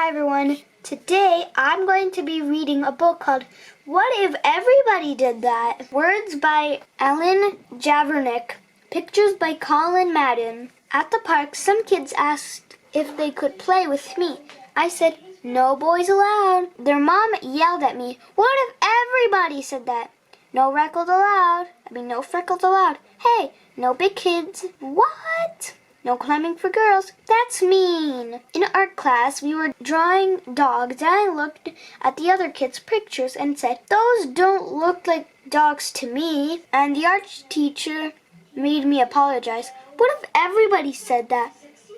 Hi everyone. Today I'm going to be reading a book called What If Everybody Did That? Words by Ellen Javernick. Pictures by Colin Madden. At the park, some kids asked if they could play with me. I said, "No boys allowed." Their mom yelled at me, "What if everybody said that?" No freckles allowed. Hey, no big kids. What? No climbing for girls. That's mean. In art class, we were drawing dogs, and I looked at the other kids' pictures and said, "Those don't look like dogs to me." And the art teacher made me apologize. What if everybody said that?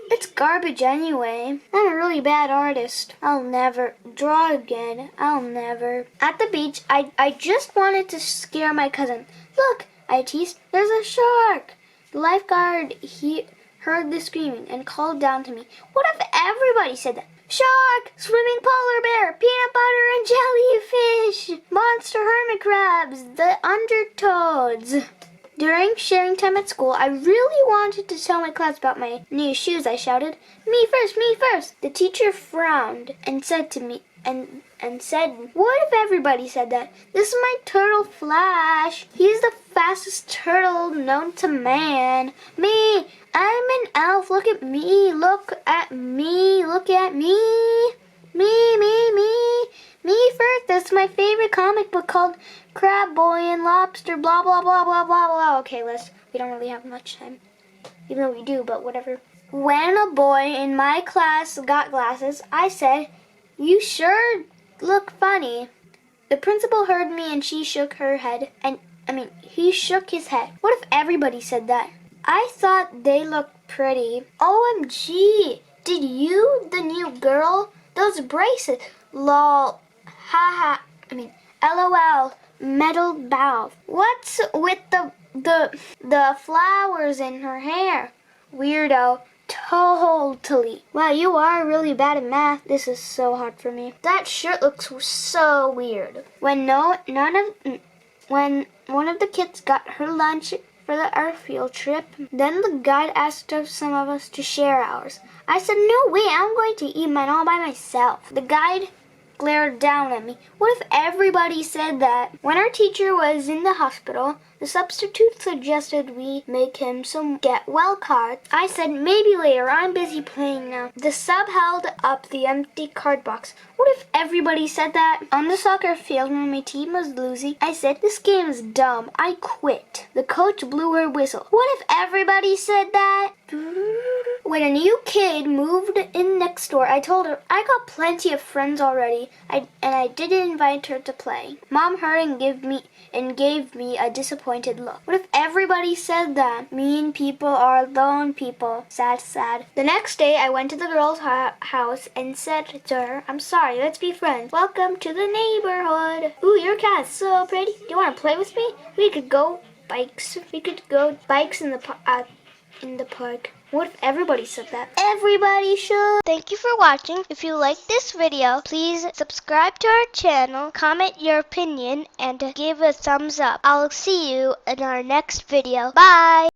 It's garbage anyway. I'm a really bad artist. I'll never draw again. I'll never. At the beach, I just wanted to scare my cousin. "Look," I teased, "there's a shark." The lifeguard, he heard the screaming and called down to me. What if everybody said that? Shark, swimming polar bear, peanut butter and jellyfish, monster hermit crabs, the undertoads. During sharing time at school, I really wanted to tell my class about my new shoes. I shouted, "Me first, me first." The teacher frowned and said to me, and said, "What if everybody said that? This is my turtle Flash. He's the fastest turtle known to man. Me, I'm an elf. Look at me. Look at me. Look at me. Me first. That's my favorite comic book called Crab Boy and Lobster, blah, blah, blah, blah, blah, blah." Okay, we don't really have much time. Even though we do, but whatever. When a boy in my class got glasses, I said, "You sure look funny." The principal heard me and she shook her head. He shook his head. What if everybody said that? I thought they looked pretty. OMG, did you, the new girl? Those braces. LOL. Haha. LOL. Metal bow. What's with the flowers in her hair? Weirdo. Totally. Wow, you are really bad at math. This is so hard for me. That shirt looks so weird. When one of the kids got her lunch for our field trip, then the guide asked some of us to share ours. I said, "No way, I'm going to eat mine all by myself." The guide glared down at me. What if everybody said that? When our teacher was in the hospital, the substitute suggested we make him some get well cards. I said, "Maybe later, I'm busy playing now." The sub held up the empty card box. What if everybody said that? On the soccer field when my team was losing, I said, "This game is dumb. I quit." The coach blew her whistle. What if everybody said that? When a new kid moved in next door, I told her I got plenty of friends already, and I didn't invite her to play. Mom heard and gave me a disappointed look. What if everybody said that? Mean people are lone people. Sad, sad. The next day, I went to the girl's house and said to her, "I'm sorry, let's be friends. Welcome to the neighborhood. Ooh, your cat's so pretty. Do you want to play with me? We could go bikes. In the park." What if everybody said that? Everybody should. Thank you for watching. If you like this video, please subscribe to our channel, comment your opinion, and give a thumbs up. I'll see you in our next video. Bye!